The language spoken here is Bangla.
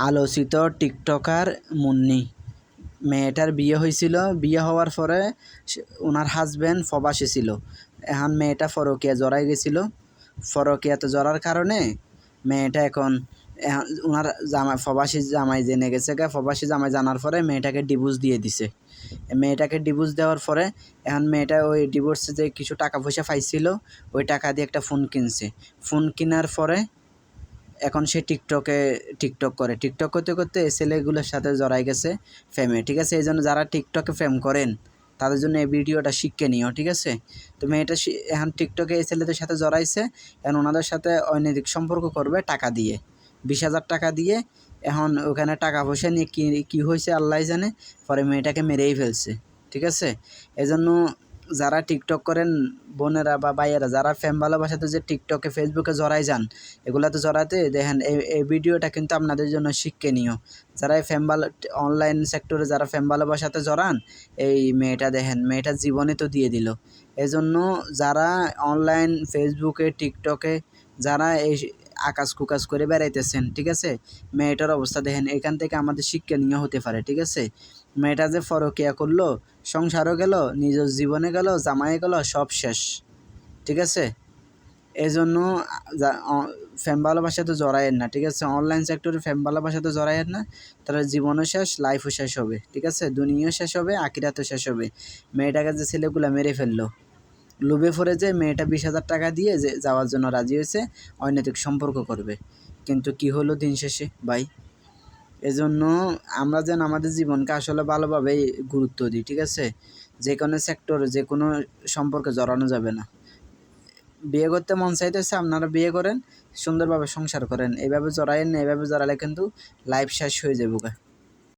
আলোচিত টিকটকার মুন্নি, মেয়েটার বিয়ে হয়েছিল। বিয়ে হওয়ার পরে ওনার হাজব্যান্ড প্রবাসী ছিল। এখন মেয়েটা পরকীয়া জড়াই গেছিল। পরকীয়াতে জড়ার কারণে মেয়েটা এখন ওনার প্রবাসী জামাই জেনে গেছে। প্রবাসী জামাই জানার পরে মেয়েটাকে ডিভোর্স দিয়ে দিছে। মেয়েটাকে ডিভোর্স দেওয়ার পরে এখন মেয়েটা ওই ডিভোর্সে যে কিছু টাকা পয়সা পাইছিল ওই টাকা দিয়ে একটা ফোন কিনছে। ফোন কেনার পরে এখন সে টিকটক করে। টিকটক করতে করতে ছেলেগুলোর সাথে জড়াই গেছে ফেমে। ঠিক আছে, এই জন্য যারা টিকটকে ফেম করেন তাদের জন্য এই ভিডিওটা শিক্ষণীয়। ঠিক আছে, তো মেয়েটা এখন টিকটকে এই ছেলেদের সাথে জড়াইছে। এখন ওনাদের সাথে অনৈতিক সম্পর্ক করবে টাকা দিয়ে, 20,000 টাকা দিয়ে। এখন ওখানে টাকা পয়সা নিয়ে কী হয়েছে আল্লাহ জানে, পরে মেয়েটাকে মেরেই ফেলছে। ঠিক আছে, এজন্য যারা টিকটক করেন বোনেরা বা ভাইয়েরা, যারা ফেম ভালোবাসাতে যে টিকটকে ফেসবুকে জড়াই যান, এগুলাতে জড়াতে দেখেন এই ভিডিওটা কিন্তু আপনাদের জন্য শিক্ষণীয়। যারা এই অনলাইন সেক্টরে যারা ফেম ভালোবাসাতে জড়ান, এই মেয়েটা দেখেন, মেয়েটা জীবনে তো দিয়ে দিল। এজন্য যারা অনলাইন ফেসবুকে টিকটকে যারা এই আকাশ কুকাশ করে বেড়াইতেছেন, ঠিক আছে, মেয়েটার অবস্থা দেখেন, এখান থেকে আমাদের শিক্ষণীয় হতে পারে। ঠিক আছে, মেয়েটা যে পরকীয়া করলো, সংসারও গেল, নিজের জীবনে গেল, জামাই গেল, সব শেষ। ঠিক আছে, এই জন্য ফেম ভালোবাসাতে জড়ায়েন না। ঠিক আছে, অনলাইন সেক্টরে ফেম ভালোবাসাতে জড়ায়েন না, তাহলে জীবনও শেষ, লাইফও শেষ হবে। ঠিক আছে, দুনিয়াও শেষ হবে, আখিরাতও শেষ হবে। মেয়েটাকে যে ছেলেগুলা মেরে ফেললো, লোভে পড়ে যে মেয়েটা 20,000 টাকা দিয়ে যে যাওয়ার জন্য রাজি হয়েছে, অনৈতিক সম্পর্ক করবে। কিন্তু কি হলো দিন শেষে ভাই? এজন্য আমরা যেন আমাদের জীবনকে আসলে ভালোভাবেই গুরুত্ব দিই। ঠিক আছে, যে কোনো সেক্টরে যে কোনো সম্পর্কে জড়ানো যাবে না। বিয়ে করতে মন চাইতেছে, আপনারা বিয়ে করেন, সুন্দরভাবে সংসার করেন। এইভাবে জড়াইন না, এইভাবে জড়ালে কিন্তু লাইফ শেষ হয়ে যাবে।